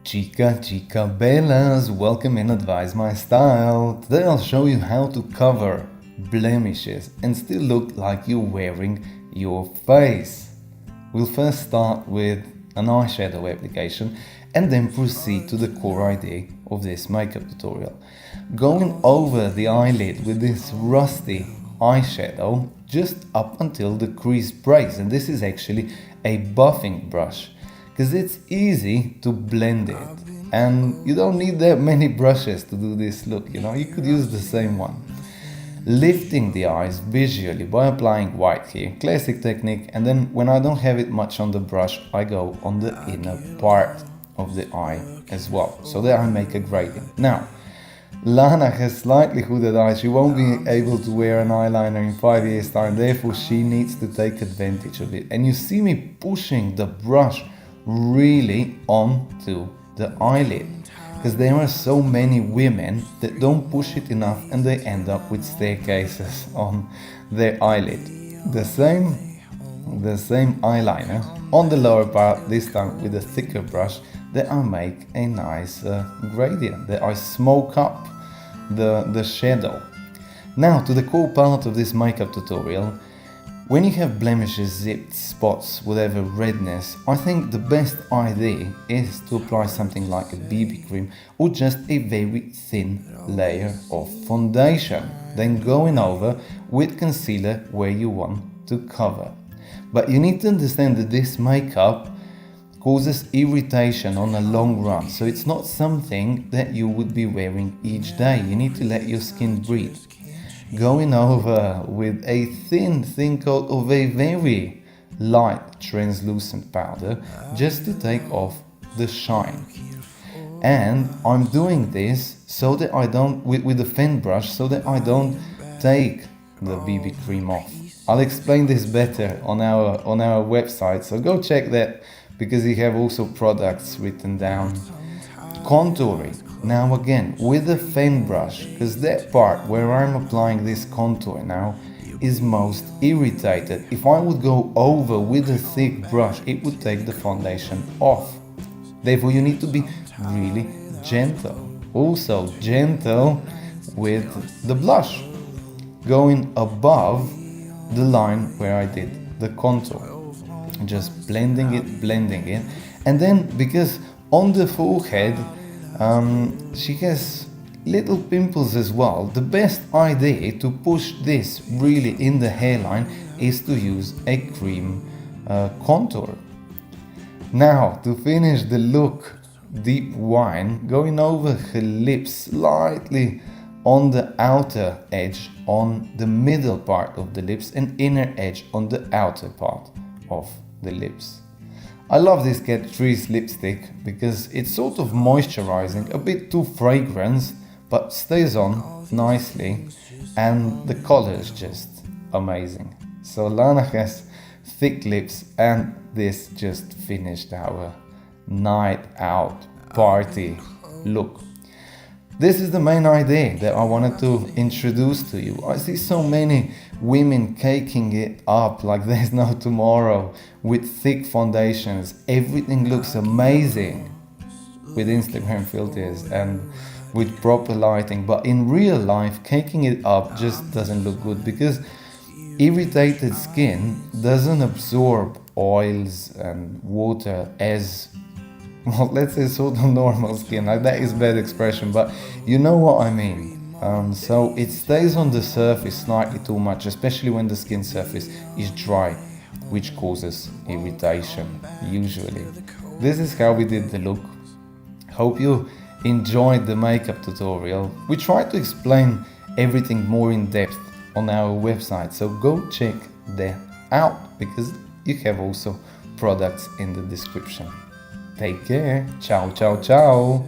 Chica bellas, welcome in AdviseMyStyle. Today I'll show you how to cover blemishes and still look like you're wearing your face. We'll first start with an eyeshadow application and then proceed to the core idea of this makeup tutorial. Going over the eyelid with this rusty eyeshadow just up until the crease breaks, and this is actually a buffing brush because it's easy to blend it and you don't need that many brushes to do this look, you could use the same one. Lifting the eyes visually by applying white here, classic technique, and then when I don't have it much on the brush I go on the inner part of the eye as well, so that I make a gradient. Now Lana has slightly hooded eyes, she won't be able to wear an eyeliner in 5 years time, therefore she needs to take advantage of it, and you see me pushing the brush really onto the eyelid because there are so many women that don't push it enough and they end up with staircases on their eyelid. The same eyeliner on the lower part, this time with a thicker brush, that I make a nice gradient, that I smoke up the shadow. Now to the core part of this makeup tutorial. When you have blemishes, zipped spots, whatever redness, I think the best idea is to apply something like a BB cream or just a very thin layer of foundation, then going over with concealer where you want to cover. But you need to understand that this makeup causes irritation on a long run, so it's not something that you would be wearing each day. You need to let your skin breathe. Going over with a thin coat of a very light translucent powder just to take off the shine. And I'm doing this so that I don't, with a fan brush, so that I don't take the BB cream off. I'll explain this better on our website, so go check that because we have also products written down. Contouring. Now again, with a fan brush, because that part where I'm applying this contour now is most irritated. If I would go over with a thick brush, it would take the foundation off. Therefore you need to be really gentle. Also gentle with the blush, going above the line where I did the contour. Just blending it, and then because on the forehead she has little pimples as well, the best idea to push this really in the hairline is to use a cream contour. Now to finish the look, deep wine, going over her lips slightly on the outer edge, on the middle part of the lips, and inner edge on the outer part of the lips. I love this Catrice lipstick because it's sort of moisturizing, a bit too fragrant, but stays on nicely, and the color is just amazing. So Lana has thick lips, and this just finished our night out party look. This is the main idea that I wanted to introduce to you. I see so many women caking it up like there's no tomorrow with thick foundations. Everything looks amazing with Instagram filters and with proper lighting, but in real life caking it up just doesn't look good because irritated skin doesn't absorb oils and water as well, let's say sort of normal skin. Like, that is a bad expression, but you know what I mean. So it stays on the surface slightly too much, especially when the skin surface is dry, which causes irritation usually. This is how we did the look. Hope you enjoyed the makeup tutorial. We tried to explain everything more in depth on our website, so go check that out because you have also products in the description. Take care. Ciao, ciao, ciao.